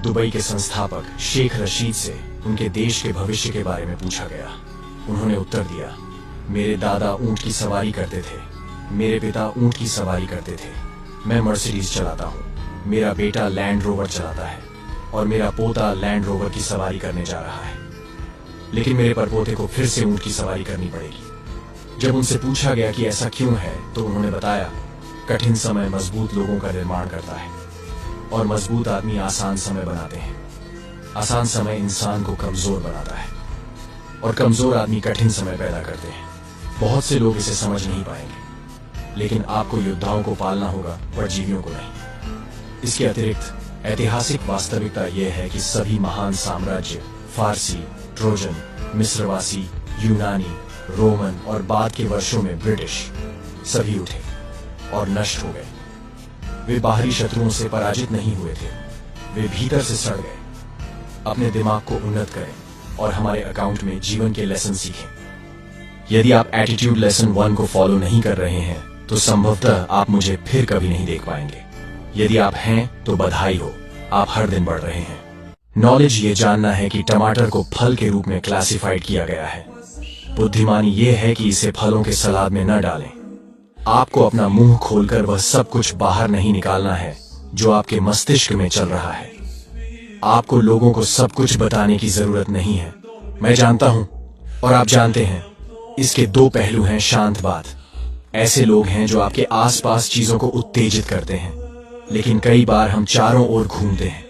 Dubai के संस्थापक शेख रशीद से उनके देश के भविष्य के बारे में पूछा गया। उन्होंने उत्तर दिया, मेरे दादा ऊंट की सवारी करते थे, मेरे पिता ऊंट की सवारी करते थे, मैं मर्सिडीज चलाता हूँ, मेरा बेटा लैंड रोवर चलाता है और मेरा पोता लैंड रोवर की सवारी करने जा रहा है, लेकिन मेरे परपोते को फिर से ऊंट की सवारी करनी पड़ेगी। जब उनसे पूछा गया कि ऐसा क्यों है तो उन्होंने बताया, कठिन समय मजबूत लोगों का निर्माण करता है और मजबूत आदमी आसान समय बनाते हैं। आसान समय इंसान को कमजोर बनाता है और कमजोर आदमी कठिन समय पैदा करते हैं। बहुत से लोग इसे समझ नहीं पाएंगे, लेकिन आपको योद्धाओं को पालना होगा, परजीवियों को नहीं। इसके अतिरिक्त ऐतिहासिक वास्तविकता यह है कि सभी महान साम्राज्य, फारसी, ट्रोजन, मिस्रवासी, यूनानी, रोमन और बाद के वर्षों में ब्रिटिश, सभी उठे और नष्ट हो गए। वे बाहरी शत्रुओं से पराजित नहीं हुए थे, वे भीतर से सड़ गए। अपने दिमाग को उन्नत करें और हमारे अकाउंट में जीवन के लेसन सीखें। यदि आप एटीट्यूड लेसन 1 को फॉलो नहीं कर रहे हैं तो संभवतः आप मुझे फिर कभी नहीं देख पाएंगे। यदि आप हैं तो बधाई हो, आप हर दिन बढ़ रहे हैं। नॉलेज ये जानना है कि टमाटर को फल के रूप में क्लासिफाइड किया गया है। बुद्धिमानी ये है कि इसे फलों के सलाद में न डालें। आपको अपना मुंह खोलकर वह सब कुछ बाहर नहीं निकालना है जो आपके मस्तिष्क में चल रहा है। आपको लोगों को सब कुछ बताने की जरूरत नहीं है। मैं जानता हूं और आप जानते हैं, इसके 2 पहलू हैं। शांत बात, ऐसे लोग हैं जो आपके आसपास चीजों को उत्तेजित करते हैं, लेकिन कई बार हम चारों ओर घूमते हैं,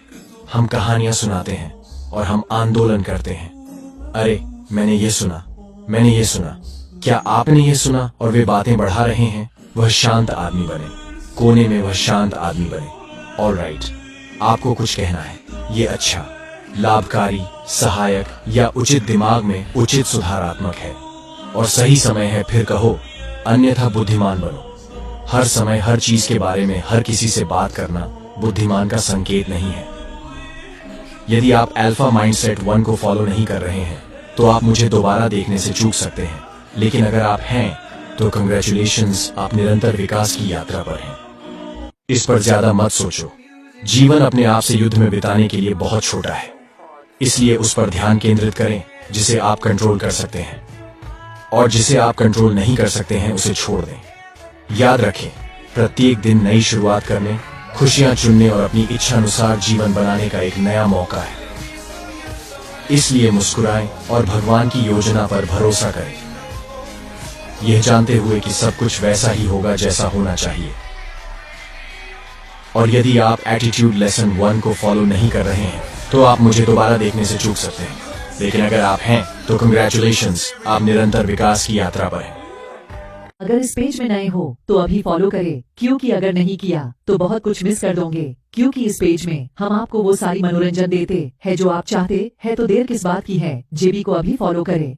हम कहानियां सुनाते हैं और हम आंदोलन करते हैं। अरे मैंने ये सुना, मैंने ये सुना, क्या आपने ये सुना? और वे बातें बढ़ा रहे हैं। वह शांत आदमी बने, कोने में वह शांत आदमी बने। ऑलराइट, आपको कुछ कहना है, ये अच्छा, लाभकारी, सहायक या उचित दिमाग में उचित सुधारात्मक है और सही समय है फिर कहो, अन्यथा बुद्धिमान बनो। हर समय हर चीज के बारे में हर किसी से बात करना बुद्धिमान का संकेत नहीं है। यदि आप अल्फा माइंडसेट 1 को फॉलो नहीं कर रहे हैं तो आप मुझे दोबारा देखने से चूक सकते हैं, लेकिन अगर आप हैं तो कंग्रेचुलेशंस, आप निरंतर विकास की यात्रा पर हैं। इस पर ज्यादा मत सोचो। जीवन अपने आप से युद्ध में बिताने के लिए बहुत छोटा है, इसलिए उस पर ध्यान केंद्रित करें जिसे आप कंट्रोल कर सकते हैं, और जिसे आप कंट्रोल नहीं कर सकते हैं उसे छोड़ दें। याद रखें, प्रत्येक दिन नई शुरुआत करने, खुशियां चुनने और अपनी इच्छानुसार जीवन बनाने का एक नया मौका है। इसलिए मुस्कुराएं और भगवान की योजना पर भरोसा करें, यह जानते हुए कि सब कुछ वैसा ही होगा जैसा होना चाहिए। और यदि आप एटीट्यूड लेसन 1 को फॉलो नहीं कर रहे हैं तो आप मुझे दोबारा देखने से चूक सकते हैं, लेकिन अगर आप हैं तो कंग्रेचुलेशंस, आप निरंतर विकास की यात्रा पर हैं। अगर इस पेज में नए हो तो अभी फॉलो करें, क्योंकि अगर नहीं किया तो बहुत कुछ मिस कर दोगे। क्योंकि इस पेज में हम आपको वो सारी मनोरंजन देते हैं जो आप चाहते हैं, तो देर किस बात की है, जेबी को अभी फॉलो करें।